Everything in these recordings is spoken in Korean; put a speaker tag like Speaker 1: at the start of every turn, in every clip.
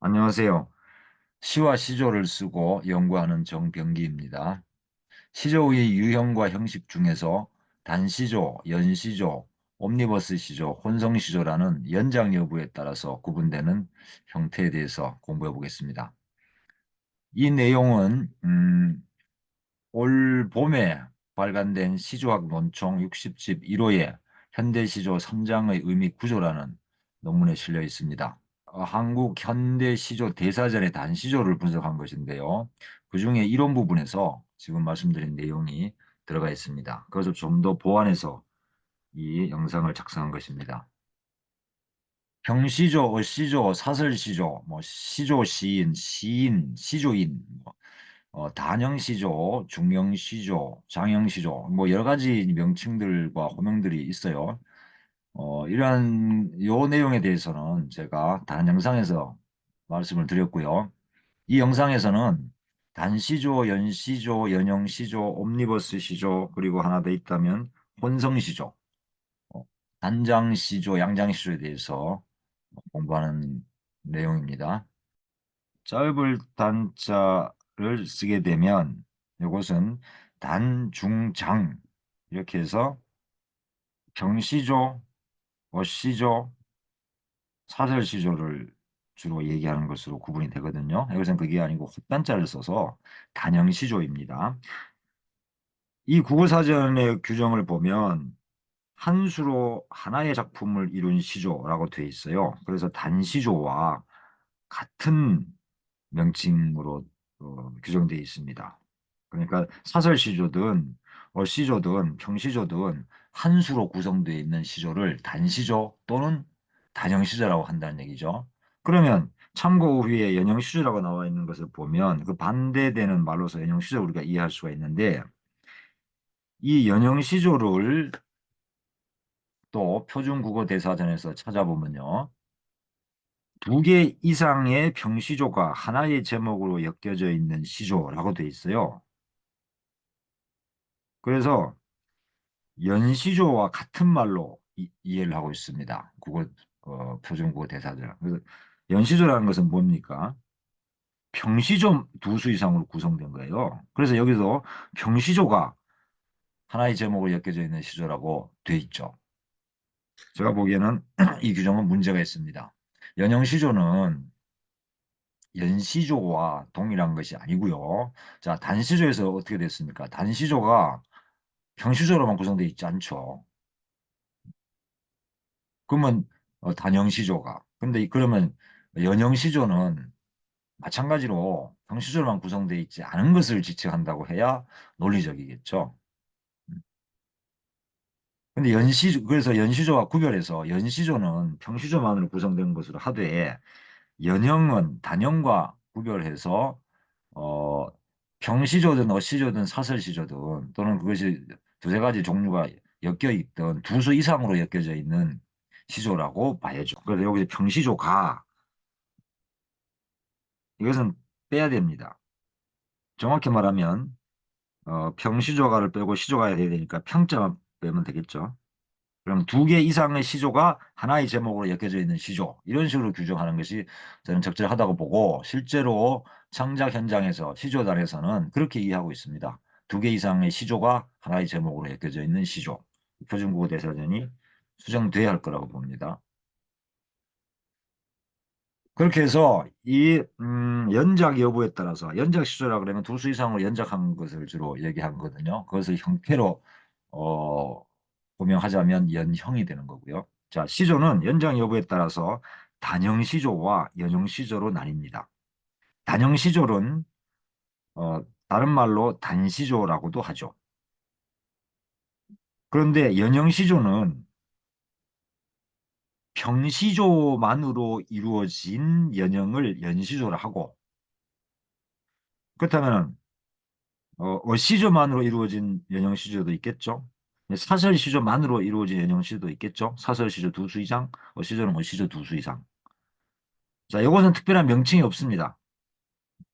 Speaker 1: 안녕하세요. 시와 시조를 쓰고 연구하는 정병기입니다. 시조의 유형과 형식 중에서 단시조, 연시조, 옴니버스 시조, 혼성시조라는 연장 여부에 따라서 구분되는 형태에 대해서 공부해 보겠습니다. 이 내용은 올 봄에 발간된 시조학 논총 60집 1호에 현대시조 3장의 의미 구조라는 논문에 실려 있습니다. 한국 현대 시조 대사전의 단시조를 분석한 것인데요. 그중에 이론 부분에서 지금 말씀드린 내용이 들어가 있습니다. 그것을 좀 더 보완해서 이 영상을 작성한 것입니다. 평시조, 어시조, 사설시조, 시조 시인, 시인, 시조인, 단형시조, 중형시조, 장형시조, 여러 가지 명칭들과 호명들이 있어요. 이러한 요 내용에 대해서는 제가 다른 영상에서 말씀을 드렸고요. 이 영상에서는 단시조, 연시조, 연형시조, 옴니버스 시조, 그리고 하나 더 있다면 혼성시조, 어, 단장시조, 양장시조에 대해서 공부하는 내용입니다. 짧을 단자를 쓰게 되면 이것은 단, 중, 장 이렇게 해서 경시조, 어시조, 사설시조를 주로 얘기하는 것으로 구분이 되거든요. 여기서는 그게 아니고 헛단자를 써서 단형시조입니다. 이 국어사전의 규정을 보면 한 수로 하나의 작품을 이룬 시조라고 되어 있어요. 그래서 단시조와 같은 명칭으로 규정되어 있습니다. 그러니까 사설시조든 어시조든 평시조든 한 수로 구성되어 있는 시조를 단시조 또는 단형시조라고 한다는 얘기죠. 그러면 참고 위에 연형시조라고 나와 있는 것을 보면 그 반대되는 말로서 연형시조 우리가 이해할 수가 있는데 이 연형시조를 또 표준국어대사전에서 찾아보면요. 두 개 이상의 평시조가 하나의 제목으로 엮여져 있는 시조라고 되어 있어요. 그래서 연시조와 같은 말로 이해를 하고 있습니다. 표준국어 대사전. 그래서 연시조라는 것은 뭡니까? 평시조 두 수 이상으로 구성된 거예요. 그래서 여기서 평시조가 하나의 제목으로 엮여져 있는 시조라고 돼 있죠. 제가 보기에는 이 규정은 문제가 있습니다. 연형시조는 연시조와 동일한 것이 아니고요. 자, 단시조에서 어떻게 됐습니까? 단시조가 평시조로만 구성되어 있지 않죠. 그러면 단형시조가. 근데 그러면 연형시조는 마찬가지로 평시조로만 구성되어 있지 않은 것을 지칭한다고 해야 논리적이겠죠. 근데 그래서 연시조와 구별해서 연시조는 평시조만으로 구성된 것으로 하되 연형은 단형과 구별해서 어, 평시조든 어시조든 사설시조든 또는 그것이 두세 가지 종류가 엮여 있던 두 수 이상으로 엮여져 있는 시조라고 봐야죠. 그래서 여기서 평시조가 이것은 빼야 됩니다. 정확히 말하면 평시조가를 빼고 시조가 돼야 되니까 평자만 빼면 되겠죠. 그럼 두 개 이상의 시조가 하나의 제목으로 엮여져 있는 시조 이런 식으로 규정하는 것이 저는 적절하다고 보고 실제로 창작 현장에서 시조단에서는 그렇게 이해하고 있습니다. 두 개 이상의 시조가 하나의 제목으로 엮여져 있는 시조. 표준국어 대사전이 수정돼야 할 거라고 봅니다. 그렇게 해서 이 연작 여부에 따라서 연작 시조라 그러면 두 수 이상으로 연작한 것을 주로 얘기한 거거든요. 그것을 형태로 어, 고명하자면 연형이 되는 거고요. 자, 시조는 연장 여부에 따라서 단형 시조와 연형 시조로 나뉩니다. 단형 시조는 다른 말로 단시조라고도 하죠. 그런데 연형 시조는 평시조만으로 이루어진 연형을 연시조라 하고 그렇다면 어시조만으로 이루어진 연형시조도 있겠죠. 사설시조만으로 이루어진 연형시조도 있겠죠. 사설시조 두 수 이상, 어시조는 어시조 두 수 이상. 자, 이것은 특별한 명칭이 없습니다.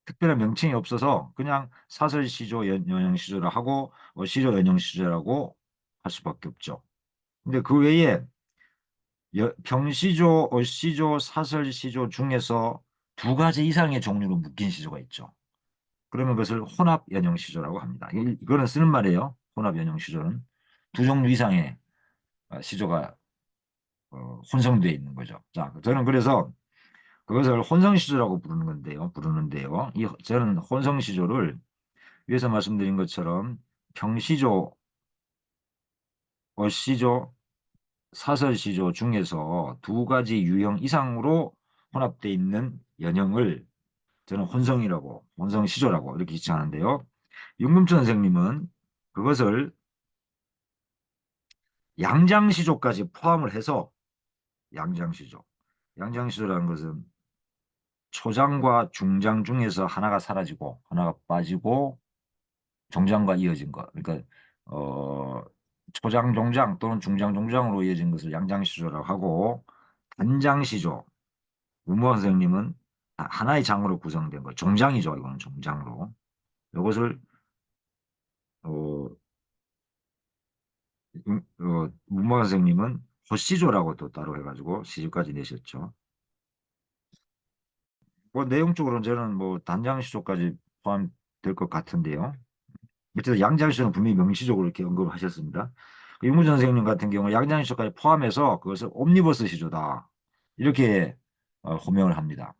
Speaker 1: 특별한 명칭이 없어서 그냥 사설시조 연형시조라 하고 어시조 연형시조라고 할 수밖에 없죠. 근데 그 외에 평시조, 어시조, 사설시조 중에서 두 가지 이상의 종류로 묶인 시조가 있죠. 그러면 그것을 혼합 연형 시조라고 합니다. 이거는 쓰는 말이에요. 혼합 연형 시조는 두 종류 이상의 시조가 혼성되어 있는 거죠. 자, 저는 그래서 그것을 혼성시조라고 부르는데요. 저는 혼성시조를 위에서 말씀드린 것처럼 평시조, 어시조, 사설시조 중에서 두 가지 유형 이상으로 혼합되어 있는 연형을 저는 혼성시조라고 이렇게 지칭하는데요. 윤금춘 선생님은 그것을 양장시조까지 포함을 해서 양장시조. 양장시조라는 것은 초장과 중장 중에서 하나가 사라지고 하나가 빠지고 종장과 이어진 것. 그러니까 어, 초장 종장 또는 중장 종장으로 이어진 것을 양장시조라고 하고 단장시조. 문무환 선생님은 하나의 장으로 구성된 것. 종장이죠. 이거는 종장으로. 이것을 어, 문무환 선생님은 호시조라고 또 따로 해가지고 시조까지 내셨죠. 뭐 내용적으로는 저는 뭐 단장시조까지 포함될 것 같은데요. 어쨌든 양장시조는 분명히 명시적으로 이렇게 언급을 하셨습니다. 윤무전 선생님 같은 경우는 양장시조까지 포함해서 그것을 옴니버스 시조다. 이렇게 호명을 합니다.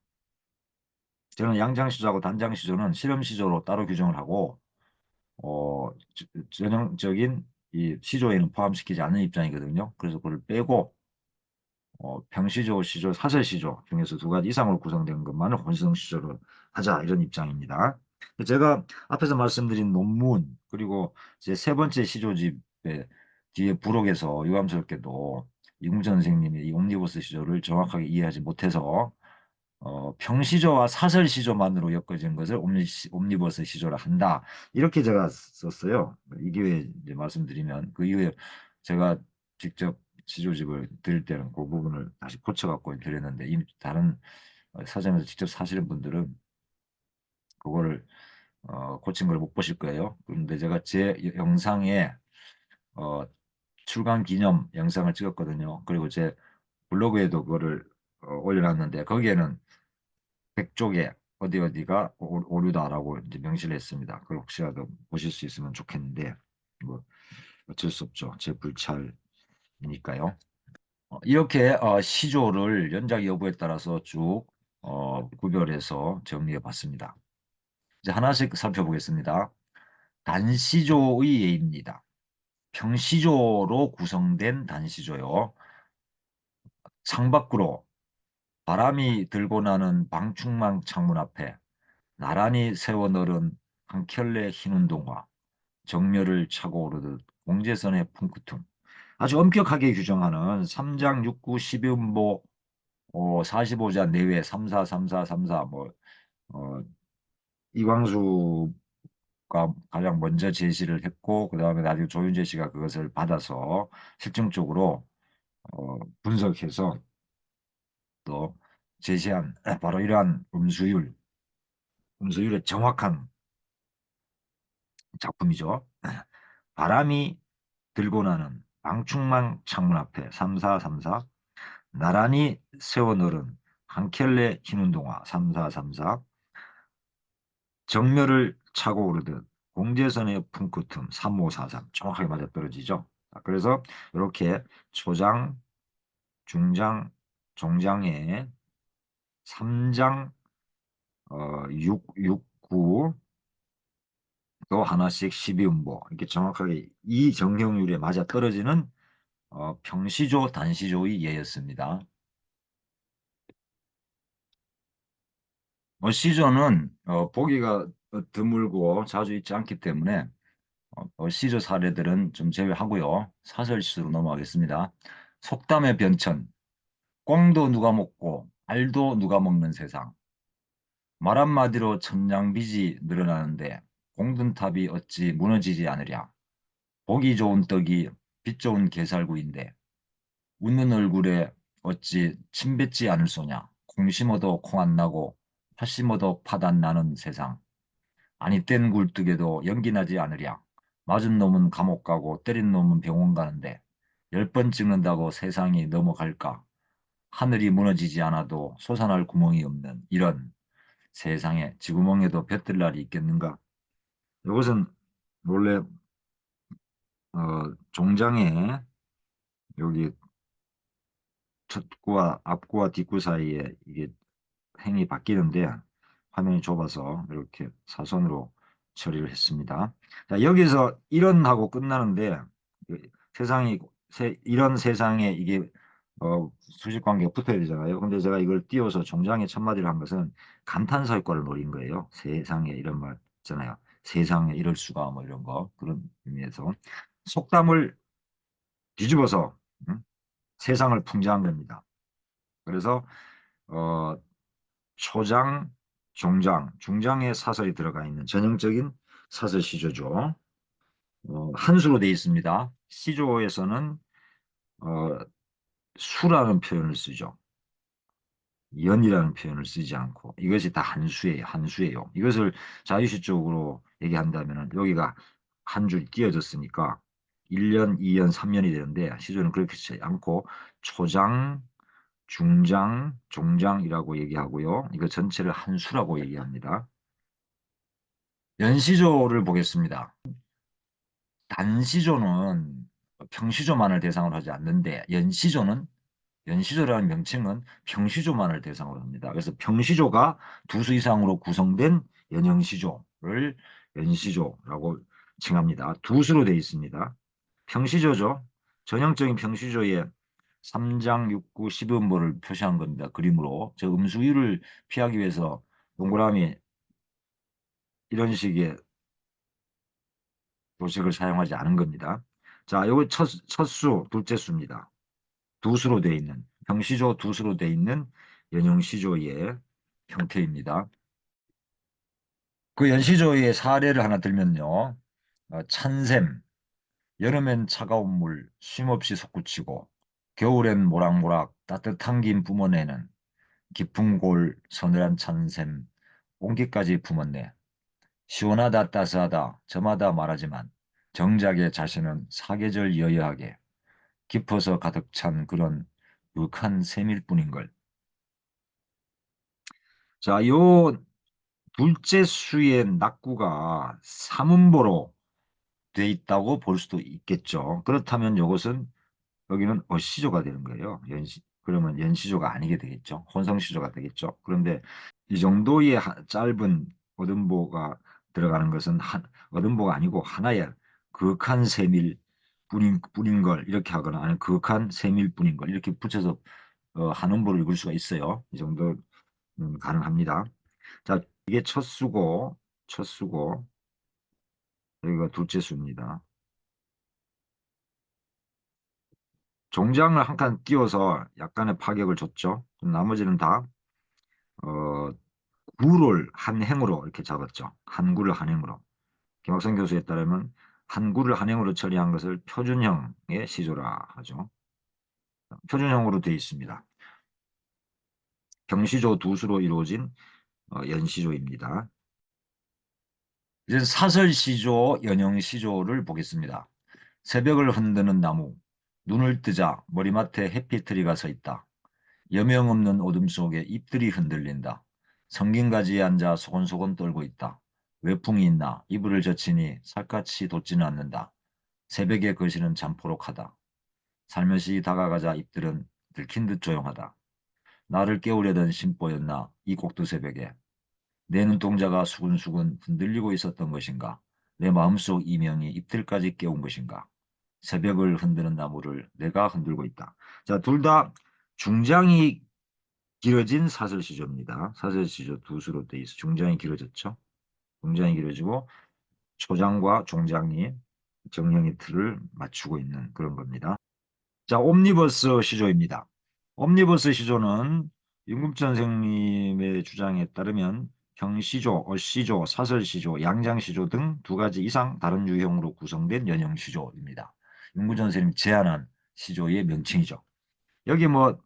Speaker 1: 저는 양장시조하고 단장시조는 실험시조로 따로 규정을 하고 전형적인 이 시조에는 포함시키지 않는 입장이거든요. 그래서 그걸 빼고 평시조, 시조, 사설시조 중에서 두 가지 이상으로 구성된 것만을 혼성시조로 하자 이런 입장입니다. 제가 앞에서 말씀드린 논문 그리고 제 세 번째 시조집의 뒤에 부록에서 유감스럽게도 이궁전 선생님이 이 옴니버스 시조를 정확하게 이해하지 못해서 평시조와 사설시조만으로 엮어진 것을 옴니버스 시조라 한다. 이렇게 제가 썼어요. 이 기회에 이제 말씀드리면 그 이후에 제가 직접 시조집을 드릴 때는 그 부분을 다시 고쳐갖고 드렸는데 이미 다른 서점에서 직접 사시는 분들은 그거를 고친 걸 못 보실 거예요. 그런데 제가 제 영상에 어, 출간 기념 영상을 찍었거든요. 그리고 제 블로그에도 그거를 올려놨는데 거기에는 백쪽에 어디 어디가 오류다라고 이제 명시를 했습니다. 그걸 혹시라도 보실 수 있으면 좋겠는데 뭐 어쩔 수 없죠. 제 불찰이니까요. 이렇게 시조를 연작 여부에 따라서 쭉 구별해서 정리해 봤습니다. 이제 하나씩 살펴보겠습니다. 단시조의 예입니다. 평시조로 구성된 단시조요. 창밖으로 바람이 들고 나는 방충망 창문 앞에 나란히 세워 넣은 한 켤레 흰 운동화, 정렬을 차고 오르듯 공제선의 풍크춤. 아주 엄격하게 규정하는 3장 6구 12음보 45자 내외 34, 34, 34 이광수가 가장 먼저 제시를 했고 그다음에 나중에 조윤재 씨가 그것을 받아서 실증적으로 분석해서 또 제시한 바로 이러한 음수율의 정확한 작품이죠. 바람이 들고 나는 방충망 창문 앞에 3434 나란히 세워 놓은 한 켤레 흰 운동화 3434 정멸을 차고 오르듯 공제선의 풍크틈 3543 정확하게 맞아떨어지죠. 그래서 이렇게 초장, 중장, 종장에 3장 6, 9 또 하나씩 12음보 이렇게 정확하게 이 정형률에 맞아떨어지는 평시조, 단시조의 예였습니다. 시조는 보기가 드물고 자주 있지 않기 때문에 시조 사례들은 좀 제외하고요. 사설시로 넘어가겠습니다. 속담의 변천, 꽁도 누가 먹고 알도 누가 먹는 세상. 말 한마디로 천냥빚이 늘어나는데 공든탑이 어찌 무너지지 않으랴. 보기 좋은 떡이 빛 좋은 게살구인데 웃는 얼굴에 어찌 침 뱉지 않을 소냐. 콩 심어도 콩 안 나고 팥 심어도 팥 안 나는 세상. 아니 뗀 굴뚝에도 연기 나지 않으랴. 맞은 놈은 감옥 가고 때린 놈은 병원 가는데 10번 찍는다고 세상이 넘어갈까? 하늘이 무너지지 않아도 솟아날 구멍이 없는 이런 세상에 지구멍에도 볕들 날이 있겠는가? 이것은 원래 종장에 여기 첫구와 앞구와 뒷구 사이에 이게 행이 바뀌는데 화면이 좁아서 이렇게 사선으로 처리를 했습니다. 자, 여기서 이런하고 끝나는데 그 세상이 이런 세상에 이게 수직 관계가 붙어야 되잖아요. 근데 제가 이걸 띄워서 종장에 첫마디를 한 것은 감탄사 효과를 노린 거예요. 세상에 이런 말 있잖아요. 세상에 이럴 수가 뭐 이런 거 그런 의미에서 속담을 뒤집어서 세상을 풍자한 겁니다. 그래서 어, 초장, 종장, 중장에 사설이 들어가 있는 전형적인 사설 시조죠. 한수로 되어 있습니다. 시조에서는 어, 수라는 표현을 쓰죠. 연이라는 표현을 쓰지 않고 이것이 다 한수예요. 한수예요. 이것을 자유시적으로 얘기한다면 여기가 한 줄 띄어졌으니까 1년, 2년, 3년이 되는데 시조는 그렇게 쓰지 않고 초장, 중장, 종장이라고 얘기하고요. 이거 전체를 한수라고 얘기합니다. 연시조를 보겠습니다. 단시조는 평시조만을 대상으로 하지 않는데 연시조라는 명칭은 평시조만을 대상으로 합니다. 그래서 평시조가 두 수 이상으로 구성된 연형시조를 연시조라고 칭합니다. 두 수로 되어 있습니다. 평시조죠. 전형적인 평시조의 3장, 6구, 10음보를 표시한 겁니다. 그림으로. 저 음수율을 피하기 위해서 동그라미 이런 식의 도식을 사용하지 않은 겁니다. 자, 요거 첫 수, 둘째 수입니다. 두 수로 되어 있는, 병시조 두 수로 되어 있는 연용시조의 형태입니다. 그 연시조의 사례를 하나 들면요. 찬샘, 여름엔 차가운 물 쉼없이 솟구치고 겨울엔 모락모락 따뜻한 김 뿜어내는 깊은 골 서늘한 찬샘 온기까지 품었네. 시원하다 따스하다 저마다 말하지만 정작의 자신은 사계절 여여하게 깊어서 가득 찬 그런 묵한 셈일 뿐인걸. 자, 요 둘째 수의 낙구가 삼음보로 돼 있다고 볼 수도 있겠죠. 그렇다면 이것은 여기는 어시조가 되는 거예요. 그러면 연시조가 아니게 되겠죠. 혼성시조가 되겠죠. 그런데 이 정도의 짧은 어음보가 들어가는 것은 어음보가 아니고 하나의 그윽한 세밀 뿐인 걸 이렇게 하거나 아니면 그윽한 세밀 뿐인 걸 이렇게 붙여서 한음보를 읽을 수가 있어요. 이 정도 가능합니다. 자, 이게 첫 수고 여기가 둘째 수입니다. 종장을 한 칸 띄워서 약간의 파격을 줬죠. 나머지는 다 어, 구를 한 행으로 이렇게 잡았죠. 한 구를 한 행으로. 김학성 교수에 따르면 한 구를 한 행으로 처리한 것을 표준형의 시조라 하죠. 표준형으로 되어 있습니다. 경시조 두 수로 이루어진 연시조입니다. 이제 사설시조, 연형시조를 보겠습니다. 새벽을 흔드는 나무, 눈을 뜨자 머리맡에 햇빛트리가 서 있다. 여명 없는 어둠 속에 잎들이 흔들린다. 성긴가지에 앉아 소곤소곤 떨고 있다. 외풍이 있나 이불을 젖히니 살갗이 돋지는 않는다. 새벽의 거실은 잠포록하다. 살며시 다가가자 잎들은 들킨 듯 조용하다. 나를 깨우려던 심보였나 이 곡두 새벽에. 내 눈동자가 수근수근 흔들리고 있었던 것인가. 내 마음속 이명이 잎들까지 깨운 것인가. 새벽을 흔드는 나무를 내가 흔들고 있다. 자, 둘 다 중장이 길어진 사설시조입니다. 사설시조 두 수로 돼 있어. 중장이 길어졌죠. 중장이 길어지고 초장과 종장이 정형의 틀을 맞추고 있는 그런 겁니다. 자, 옴니버스 시조입니다. 옴니버스 시조는 윤금천 선생님의 주장에 따르면 경시조, 어시조, 사설시조, 양장시조 등 두 가지 이상 다른 유형으로 구성된 연형시조입니다. 윤금천 선생님 제안한 시조의 명칭이죠. 여기 뭐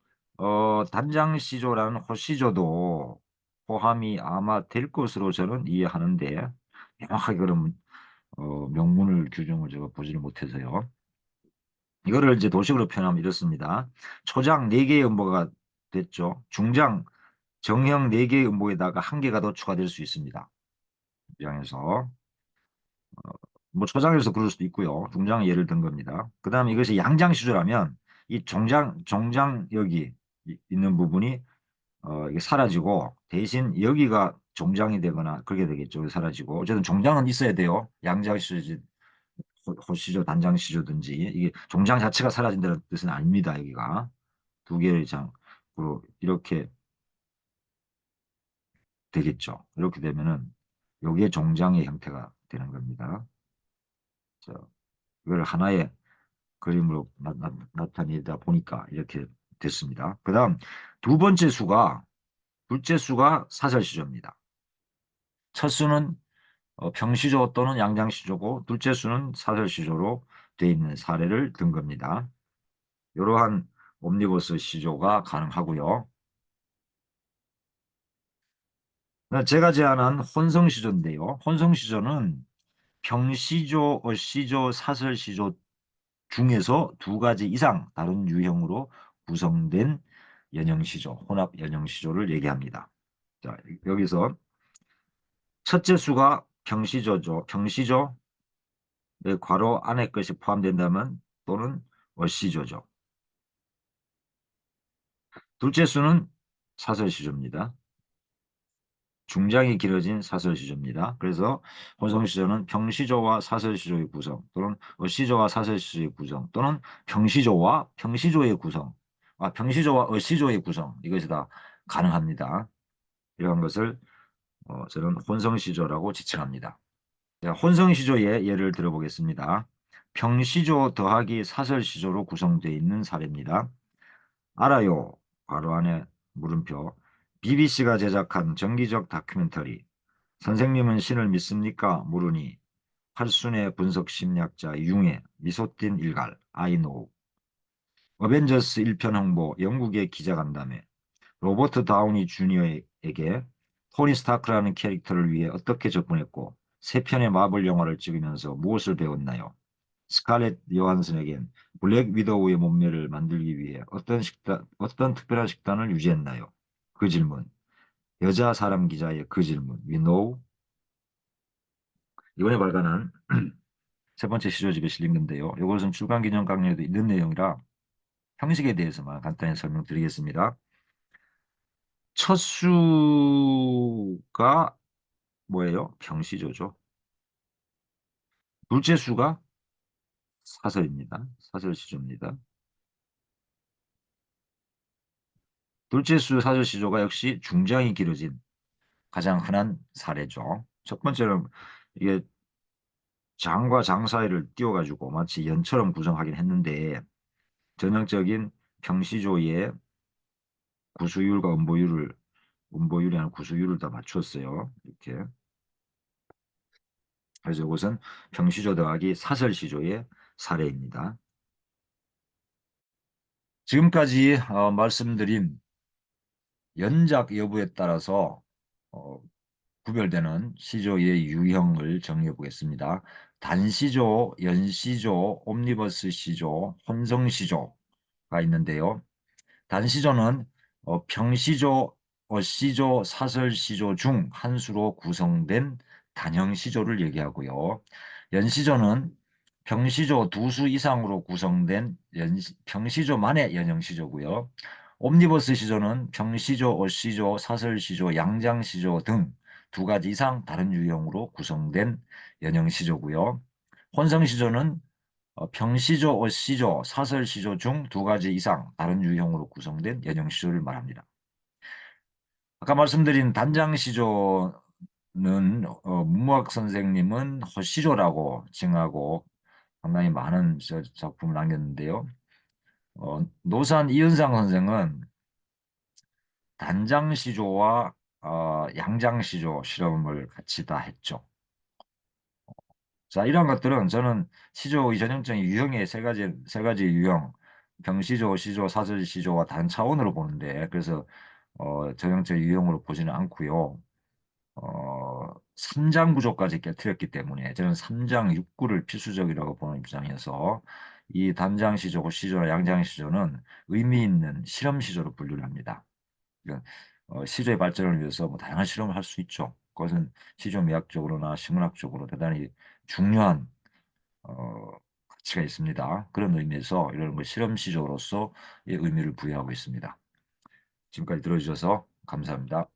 Speaker 1: 단장시조라는 호시조도 포함이 아마 될 것으로 저는 이해하는데 명확하게 그런 명문을 규정을 제가 보지를 못해서요. 이거를 이제 도식으로 표현하면 이렇습니다. 초장 4개의 음보가 됐죠. 중장 정형 4개의 음보에다가 1개가 더 추가될 수 있습니다. 중장에서 뭐 초장에서 그럴 수도 있고요. 중장 예를 든 겁니다. 그 다음에 이것이 양장 시조라면 이 종장 여기 있는 부분이 이게 사라지고 대신 여기가 종장이 되거나 그렇게 되겠죠. 사라지고 어쨌든 종장은 있어야 돼요. 양장 시조, 호시조, 단장 시조든지 이게 종장 자체가 사라진다는 뜻은 아닙니다. 여기가 두 개의 장으로 이렇게 되겠죠. 이렇게 되면은 요게 종장의 형태가 되는 겁니다. 자, 이걸 하나의 그림으로 나타내다 보니까 이렇게 됐습니다. 그 다음 두 번째 수가 둘째 수가 사설시조입니다. 첫 수는 평시조 또는 양장시조고 둘째 수는 사설시조로 되어 있는 사례를 든 겁니다. 이러한 옴니버스 시조가 가능하고요. 제가 제안한 혼성시조인데요. 혼성시조는 평시조, 어시조, 사설시조 중에서 두 가지 이상 다른 유형으로 구성된 연형시조, 혼합 연형시조를 얘기합니다. 자, 여기서 첫째 수가 평시조죠. 평시조의 괄호 안에 것이 포함된다면 또는 어시조죠. 둘째 수는 사설시조입니다. 중장이 길어진 사설시조입니다. 그래서 혼성시조는 평시조와 사설시조의 구성 또는 어시조와 사설시조의 구성 또는 평시조와 평시조의 구성, 평시조와 어시조의 구성 이것이 다 가능합니다. 이러한 것을 저는 혼성시조라고 지칭합니다. 자, 혼성시조의 예를 들어보겠습니다. 평시조 더하기 사설시조로 구성되어 있는 사례입니다. 알아요. 괄호 안에 물음표. BBC가 제작한 정기적 다큐멘터리 선생님은 신을 믿습니까? 물으니 팔순의 분석 심리학자 융의 미소띤 일갈 아이노우 어벤져스 1편 홍보 영국의 기자간담회 로버트 다우니 주니어에게 토니 스타크라는 캐릭터를 위해 어떻게 접근했고 세 편의 마블 영화를 찍으면서 무엇을 배웠나요? 스칼렛 요한슨에겐 블랙 위도우의 몸매를 만들기 위해 어떤 특별한 식단을 유지했나요? 그 질문. 여자 사람 기자의 그 질문. We know. 이번에 발간한 세 번째 시조집에 실린 건데요. 이것은 출간기념 강연에도 있는 내용이라 형식에 대해서만 간단히 설명드리겠습니다. 첫 수가 뭐예요? 평시조죠. 둘째 수가 사설입니다. 사설시조입니다. 둘째 수 사설시조가 역시 중장이 길어진 가장 흔한 사례죠. 첫 번째는 이게 장과 장 사이를 띄워가지고 마치 연처럼 구성하긴 했는데 전형적인 평시조의 구수율과 음보율이 아니라 구수율을 다 맞췄어요. 이렇게. 그래서 이것은 평시조 더하기 사설시조의 사례입니다. 지금까지 말씀드린 연작 여부에 따라서 어, 구별되는 시조의 유형을 정리해 보겠습니다. 단시조, 연시조, 옴니버스 시조, 혼성시조가 있는데요. 단시조는 평시조, 어시조, 사설시조 중 한 수로 구성된 단형시조를 얘기하고요. 연시조는 평시조 두 수 이상으로 구성된 평시조만의 연형시조고요. 옴니버스 시조는 평시조, 어시조, 사설시조, 양장시조 등 두 가지 이상 다른 유형으로 구성된 연형시조고요. 혼성시조는 평시조, 어시조, 사설시조 중 두 가지 이상 다른 유형으로 구성된 연형시조를 말합니다. 아까 말씀드린 단장시조는 문무학 선생님은 허시조라고 칭하고 상당히 많은 작품을 남겼는데요. 노산 이은상 선생은 단장시조와 양장시조 실험을 같이 다 했죠. 자, 이런 것들은 저는 시조 전형적인 유형의 세 가지 유형, 병시조, 시조, 사설시조와 다른 차원으로 보는데, 그래서 전형적 유형으로 보지는 않고요. 3장 구조까지 깨뜨렸기 때문에 저는 3장 6구를 필수적이라고 보는 입장이어서 이 단장시조, 시조나 양장시조는 의미 있는 실험 시조로 분류를 합니다. 그러니까 시조의 발전을 위해서 뭐 다양한 실험을 할 수 있죠. 그것은 시조미학적으로나 식문학적으로 대단히 중요한 어, 가치가 있습니다. 그런 의미에서 이런 걸 실험 시조로서의 의미를 부여하고 있습니다. 지금까지 들어주셔서 감사합니다.